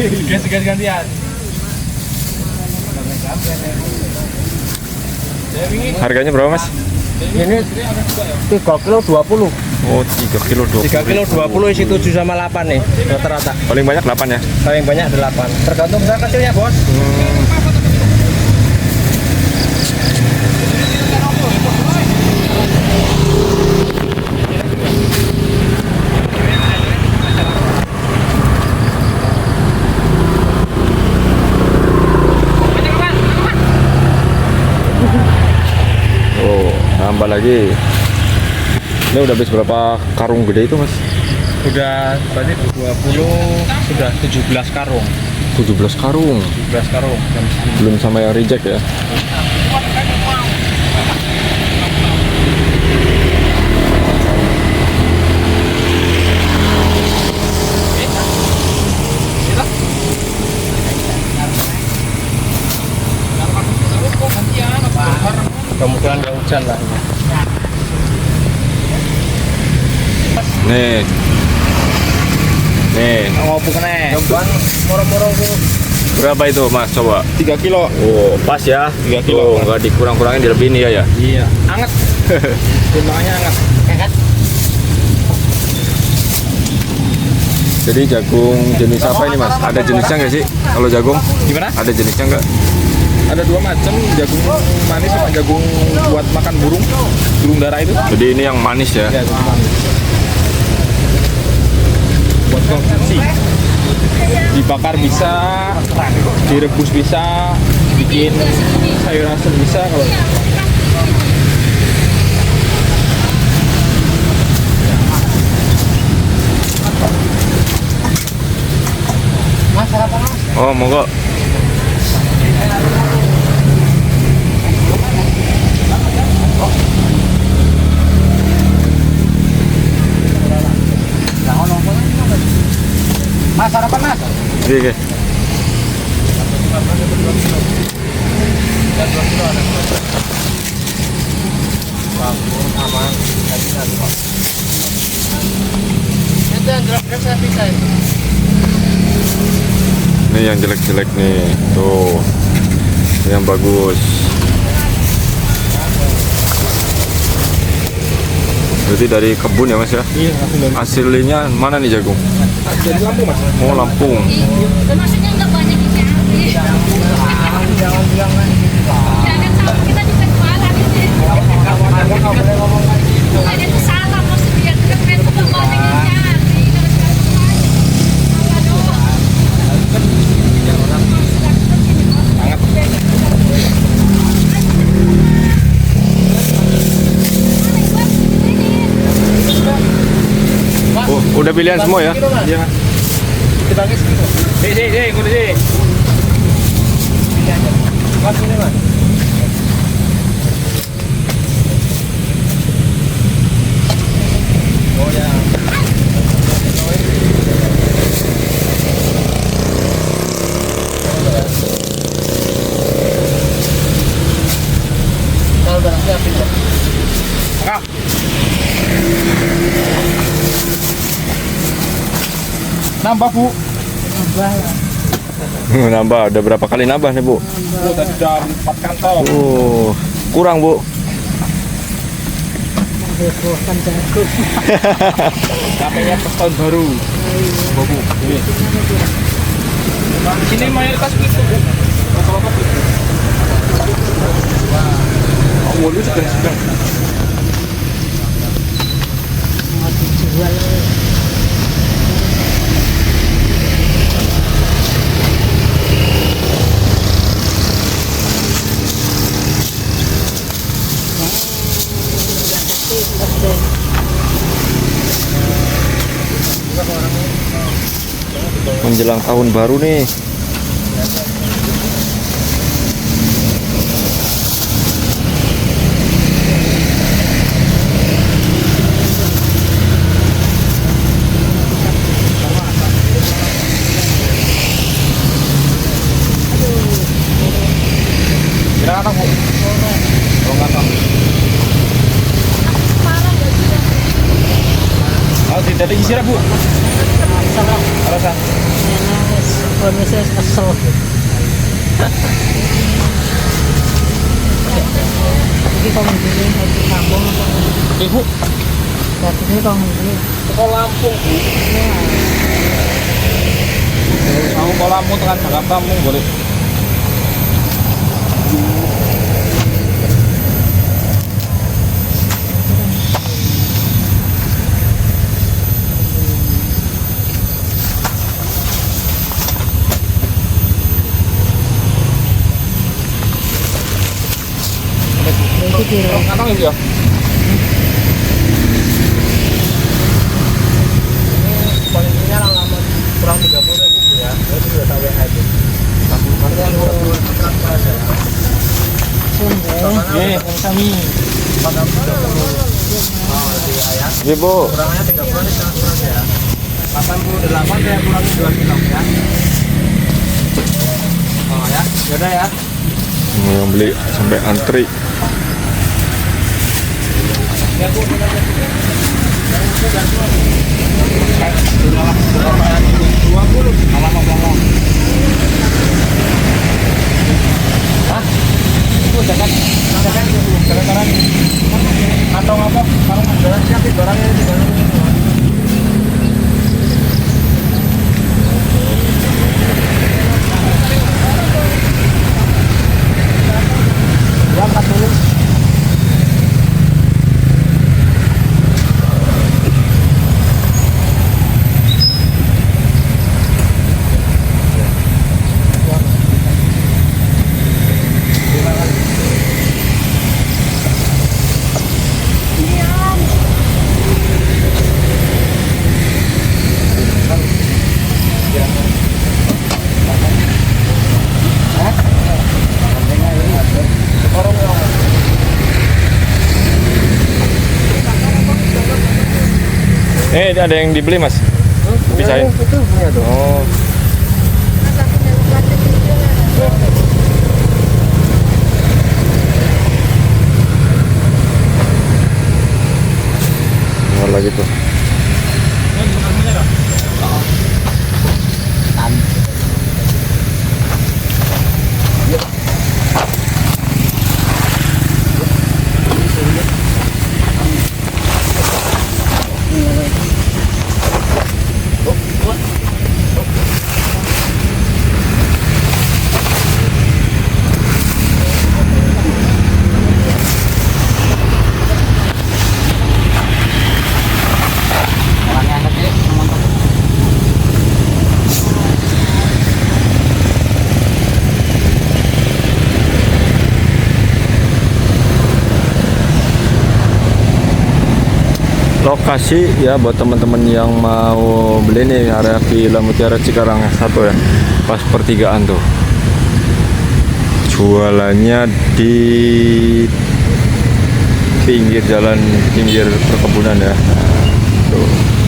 Ganti-gantian. Harganya berapa Mas? Ini 3 kilo 20. Oh 3 kilo 20. 3 kilo 20 isi 7 sama 8 nih rata-rata. Paling banyak 8 ya? Paling banyak 8. Tergantung besar kecilnya bos. Oh nambah lagi. Ini udah habis berapa karung gede itu Mas? Udah berarti 20 sudah 17 karung. 17 karung. 17 karung. Belum sama yang reject ya? Kemudian yang hujan lah ini. Nih. Mau kene. Moro-moro Berapa itu Mas? Coba. 3 kilo. Oh, pas ya. 3 kilo. Oh, nggak dikurang-kurangin, dilebihin ya. Iya, anget. Timbangannya anget. Jadi jagung jenis apa ini Mas? Ada jenisnya nggak sih? Kalau jagung? Gimana? Ada jenisnya nggak? Ada 2 macam, jagung manis sama jagung buat makan burung darah itu. Jadi ini yang manis ya? Ya, jagung manis. Buat konsumsi. Dibakar bisa, direbus bisa, bikin sayur asem bisa kalau. Oh, monggo. Mas, sarapan Mas. Oke. Ini yang jelek-jelek nih. Tuh. Yang bagus. Berarti dari kebun ya Mas ya? Iya, langsung dari. Aslinya mana nih jagung? Dari Lampung Mas. Oh, Lampung. Maksudnya nggak banyak ini. Jangan bilang kan. Jangan sampai kita juga jualan ini. Bukan itu salah maksudnya. Kita tuh nggak banyak yang nyari. Oh, udah pilihan semua ya? Iya. Kita bagi segitu. Kudu sih. Mas ini Mas. Oh ya. Kalau barang siapa itu? Enggak. Nambah Bu. Nambah, ada berapa kali nambah nih Bu? Oh, tadi udah 4 kantong. Oh, kurang Bu. Namanya pas tahun baru. Bu. Ini. Sini mayoritas gitu Bu. Rata-rata gitu. Oh, lu segan-segan. Mau dijual. Menjelang tahun baru nih. Berapa Bu? Oh, kantong. Oh, tidak ada isi Bu. Alasan. Kondisinya kesel. Iki kok ngene iki kampung apa? Ibu, Jadinya kok ngene. teko Lampung, Bu. Mau ke Lampung tekan Jakarta mung boleh. Iki kira Kantong ini ya. Posisinya lama kurang 30.000 ya. Itu sudah sampai habis. sungguh. Kami Ibu. kurangnya 30 ini sangat kurang ya. 88 saya kurangi 2 kilo ya. Oh ya, yaudah ya. Mau yang beli sampai antri. Ya Bu, atau apa? Kalau barang siap barangnya di dalam. Berangkat dulu. Ada yang dibeli mas? Bisain. Itu punya tuh. Oh. Keluar lagi tuh. Lokasi ya buat teman-teman yang mau beli nih area Villa Mutiara Cikarang 1 ya, pas pertigaan tuh. Jualannya di pinggir jalan, pinggir perkebunan ya. Nah, tuh.